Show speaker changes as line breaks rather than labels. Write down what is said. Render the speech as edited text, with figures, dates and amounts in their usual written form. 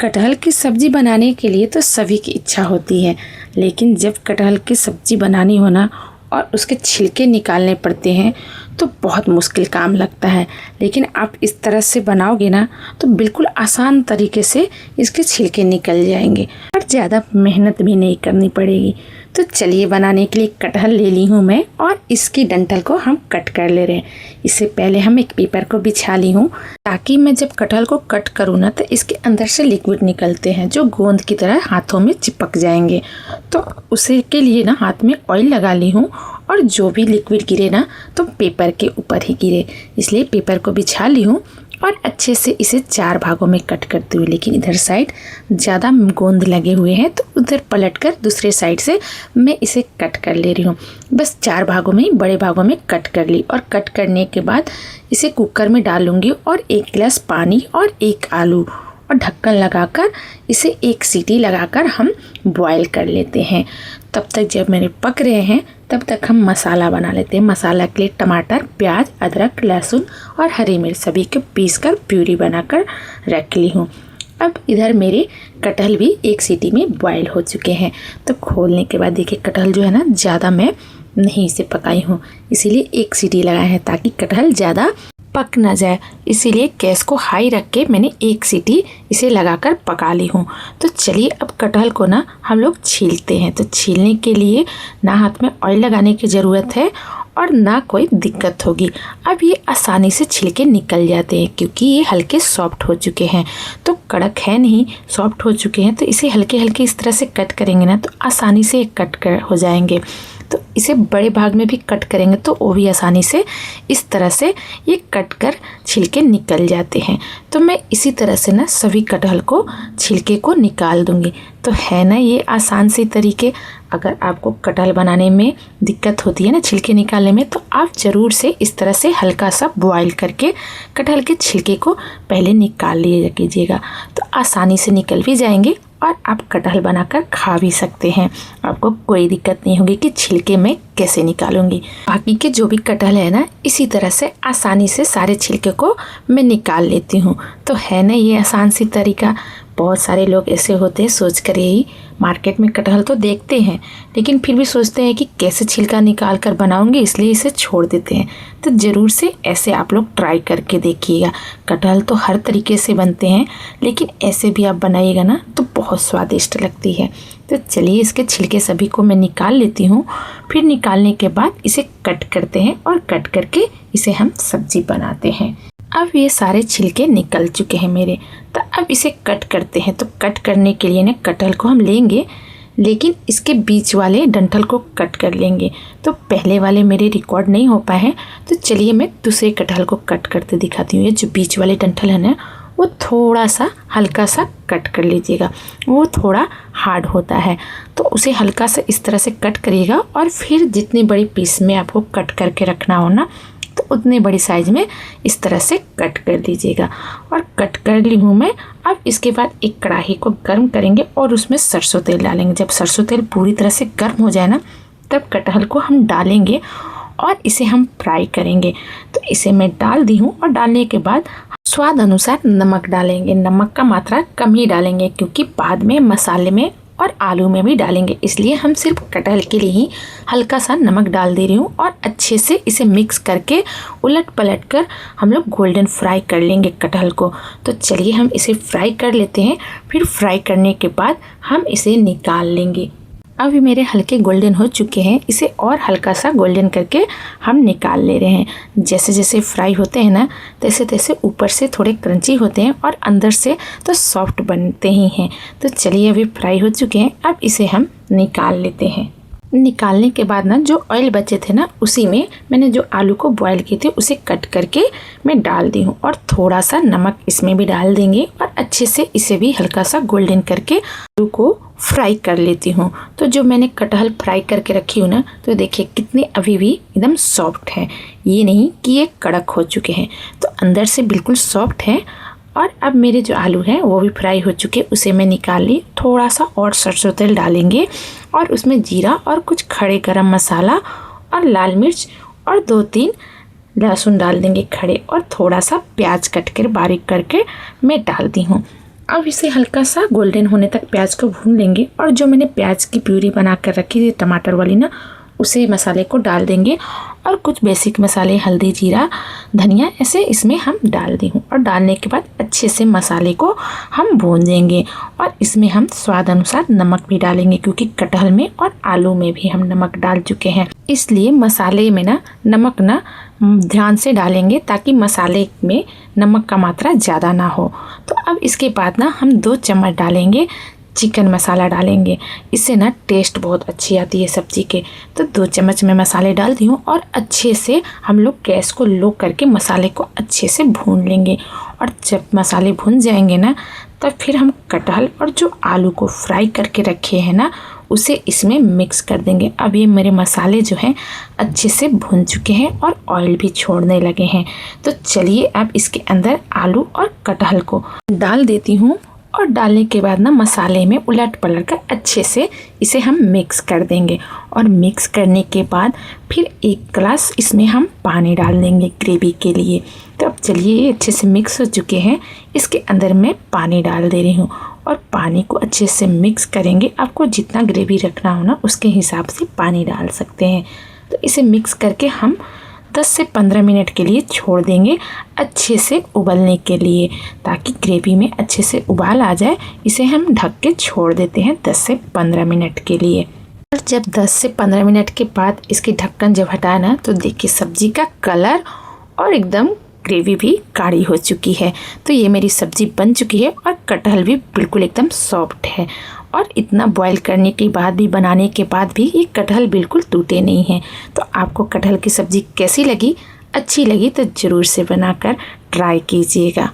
कटहल की सब्ज़ी बनाने के लिए तो सभी की इच्छा होती है, लेकिन जब कटहल की सब्ज़ी बनानी हो ना और उसके छिलके निकालने पड़ते हैं तो बहुत मुश्किल काम लगता है। लेकिन आप इस तरह से बनाओगे ना तो बिल्कुल आसान तरीके से इसके छिलके निकल जाएंगे और ज़्यादा मेहनत भी नहीं करनी पड़ेगी। तो चलिए बनाने के लिए कटहल ले ली हूँ मैं और इसकी डंठल को हम कट कर ले रहे हैं। इससे पहले हम एक पेपर को बिछा ली हूँ ताकि मैं जब कटहल को कट करूँ ना तो इसके अंदर से लिक्विड निकलते हैं जो गोंद की तरह हाथों में चिपक जाएंगे। तो उसे के लिए ना हाथ में ऑयल लगा ली हूँ और जो भी लिक्विड गिरे ना तो पेपर के ऊपर ही गिरे, इसलिए पेपर को बिछा ली हूँ और अच्छे से इसे 4 भागों में कट करते हुए। लेकिन इधर साइड ज़्यादा गोंद लगे हुए हैं तो उधर पलटकर दूसरे साइड से मैं इसे कट कर ले रही हूँ। बस 4 भागों में बड़े भागों में कट कर ली और कट करने के बाद इसे कुकर में डालूंगी और 1 गिलास पानी और 1 आलू और ढक्कन लगाकर इसे 1 सीटी लगाकर हम बॉईल कर लेते हैं। तब तक जब मेरे पक रहे हैं तब तक हम मसाला बना लेते हैं। मसाला के लिए टमाटर, प्याज, अदरक, लहसुन और हरी मिर्च सभी को पीसकर प्यूरी बनाकर रख ली हूँ। अब इधर मेरे कटहल भी 1 सीटी में बॉईल हो चुके हैं। तो खोलने के बाद देखिए कटहल जो है ना ज़्यादा मैं नहीं इसे पकाई हूँ, इसीलिए 1 सीटी लगाए हैं ताकि कटहल ज़्यादा पक ना जाए। इसीलिए गैस को हाई रख के मैंने 1 सीटी इसे लगाकर पका ली हूँ। तो चलिए अब कटहल को ना हम लोग छीलते हैं। तो छीलने के लिए ना हाथ में ऑयल लगाने की ज़रूरत है और ना कोई दिक्कत होगी। अब ये आसानी से छिलके निकल जाते हैं क्योंकि ये हल्के सॉफ्ट हो चुके हैं। तो कड़क है नहीं, सॉफ्ट हो चुके हैं। तो इसे हल्के हल्के इस तरह से कट करेंगे ना तो आसानी से कट कर हो जाएंगे। तो इसे बड़े भाग में भी कट करेंगे तो वो भी आसानी से इस तरह से ये कट कर छिलके निकल जाते हैं। तो मैं इसी तरह से ना सभी कटहल को छिलके को निकाल दूंगी। तो है ना ये आसान सी तरीके। अगर आपको कटहल बनाने में दिक्कत होती है ना छिलके निकालने में तो आप ज़रूर से इस तरह से हल्का सा बॉईल करके कटहल के छिलके को पहले निकाल लिया कीजिएगा। तो आसानी से निकल भी जाएंगे और आप कटहल बनाकर खा भी सकते हैं। आपको कोई दिक्कत नहीं होगी कि छिलके मैं कैसे निकालूंगी। बाकी के जो भी कटहल है ना इसी तरह से आसानी से सारे छिलके को मैं निकाल लेती हूँ। तो है ना ये आसान सी तरीका। बहुत सारे लोग ऐसे होते हैं सोच कर यही मार्केट में कटहल तो देखते हैं लेकिन फिर भी सोचते हैं कि कैसे छिलका निकाल कर बनाऊंगी, इसलिए इसे छोड़ देते हैं। तो ज़रूर से ऐसे आप लोग ट्राई करके देखिएगा। कटहल तो हर तरीके से बनते हैं लेकिन ऐसे भी आप बनाइएगा ना तो बहुत स्वादिष्ट लगती है। तो चलिए इसके छिलके सभी को मैं निकाल लेती हूँ। फिर निकालने के बाद इसे कट करते हैं और कट करके इसे हम सब्जी बनाते हैं। अब ये सारे छिलके निकल चुके हैं मेरे। तो अब इसे कट करते हैं। तो कट करने के लिए ना कटहल को हम लेंगे लेकिन इसके बीच वाले डंठल को कट कर लेंगे। तो पहले वाले मेरे रिकॉर्ड नहीं हो पाए हैं तो चलिए मैं दूसरे कटहल को कट करते दिखाती हूँ। ये जो बीच वाले डंठल है ना वो थोड़ा सा हल्का सा कट कर लीजिएगा, वो थोड़ा हार्ड होता है। तो उसे हल्का सा इस तरह से कट करिएगा और फिर जितनी बड़ी पीस में आपको कट करके रखना हो ना तो उतने बड़ी साइज में इस तरह से कट कर दीजिएगा। और कट कर ली हूँ मैं। अब इसके बाद एक कढ़ाई को गर्म करेंगे और उसमें सरसों तेल डालेंगे। जब सरसों तेल पूरी तरह से गर्म हो जाए ना तब कटहल को हम डालेंगे और इसे हम फ्राई करेंगे। तो इसे मैं डाल दी हूँ और डालने के बाद स्वाद अनुसार नमक डालेंगे। नमक का मात्रा कम ही डालेंगे क्योंकि बाद में मसाले में और आलू में भी डालेंगे, इसलिए हम सिर्फ कटहल के लिए ही हल्का सा नमक डाल दे रही हूँ। और अच्छे से इसे मिक्स करके उलट पलट कर हम लोग गोल्डन फ्राई कर लेंगे कटहल को। तो चलिए हम इसे फ्राई कर लेते हैं। फिर फ्राई करने के बाद हम इसे निकाल लेंगे। अभी मेरे हल्के गोल्डन हो चुके हैं, इसे और हल्का सा गोल्डन करके हम निकाल ले रहे हैं। जैसे जैसे फ्राई होते हैं ना तैसे तैसे ऊपर से थोड़े क्रंची होते हैं और अंदर से तो सॉफ्ट बनते ही हैं। तो चलिए अभी फ्राई हो चुके हैं, अब इसे हम निकाल लेते हैं। निकालने के बाद ना जो ऑयल बचे थे ना उसी में मैंने जो आलू को बॉईल किए थे उसे कट करके मैं डाल दी हूँ और थोड़ा सा नमक इसमें भी डाल देंगे और अच्छे से इसे भी हल्का सा गोल्डन करके आलू को फ्राई कर लेती हूँ। तो जो मैंने कटहल फ्राई करके रखी हूँ ना तो देखिए कितने अभी भी एकदम सॉफ्ट है, ये नहीं कि ये कड़क हो चुके हैं। तो अंदर से बिल्कुल सॉफ्ट है। और अब मेरे जो आलू हैं वो भी फ्राई हो चुके, उसे मैं निकाल ली। थोड़ा सा और सरसों तेल डालेंगे और उसमें जीरा और कुछ खड़े गरम मसाला और लाल मिर्च और 2-3 लहसुन डाल देंगे खड़े और थोड़ा सा प्याज कट कर बारीक करके मैं डाल दी हूँ। अब इसे हल्का सा गोल्डन होने तक प्याज को भून लेंगे और जो मैंने प्याज की प्यूरी बना कर रखी थी टमाटर वाली ना, उसे मसाले को डाल देंगे और कुछ बेसिक मसाले हल्दी जीरा धनिया ऐसे इसमें हम डाल दी हूँ। और डालने के बाद अच्छे से मसाले को हम भून देंगे और इसमें हम स्वाद अनुसार नमक भी डालेंगे, क्योंकि कटहल में और आलू में भी हम नमक डाल चुके हैं, इसलिए मसाले में ना नमक ना ध्यान से डालेंगे ताकि मसाले में नमक का मात्रा ज़्यादा ना हो। तो अब इसके बाद ना हम 2 चम्मच डालेंगे चिकन मसाला डालेंगे, इससे ना टेस्ट बहुत अच्छी आती है सब्ज़ी के। तो 2 चम्मच में मसाले डाल दी हूँ और अच्छे से हम लोग गैस को लो करके मसाले को अच्छे से भून लेंगे। और जब मसाले भून जाएंगे ना, तब फिर हम कटहल और जो आलू को फ्राई करके रखे हैं ना, उसे इसमें मिक्स कर देंगे। अब ये मेरे मसाले जो हैं अच्छे से भुन चुके हैं और ऑयल भी छोड़ने लगे हैं। तो चलिए अब इसके अंदर आलू और कटहल को डाल देती हूँ और डालने के बाद ना मसाले में उलट पलट कर अच्छे से इसे हम मिक्स कर देंगे। और मिक्स करने के बाद फिर 1 गिलास इसमें हम पानी डाल देंगे ग्रेवी के लिए। तो अब चलिए ये अच्छे से मिक्स हो चुके हैं, इसके अंदर मैं पानी डाल दे रही हूँ और पानी को अच्छे से मिक्स करेंगे। आपको जितना ग्रेवी रखना हो ना उसके हिसाब से पानी डाल सकते हैं। तो इसे मिक्स करके हम 10 से 15 मिनट के लिए छोड़ देंगे अच्छे से उबलने के लिए, ताकि ग्रेवी में अच्छे से उबाल आ जाए। इसे हम ढक के छोड़ देते हैं 10 से 15 मिनट के लिए। और जब 10 से 15 मिनट के बाद इसकी ढक्कन जब हटाए ना, तो देखिए सब्जी का कलर और एकदम ग्रेवी भी गाढ़ी हो चुकी है। तो ये मेरी सब्ज़ी बन चुकी है और कटहल भी बिल्कुल एकदम सॉफ्ट है। और इतना बॉईल करने के बाद भी, बनाने के बाद भी ये कटहल बिल्कुल टूटे नहीं हैं। तो आपको कटहल की सब्ज़ी कैसी लगी? अच्छी लगी तो ज़रूर से बनाकर ट्राई कीजिएगा।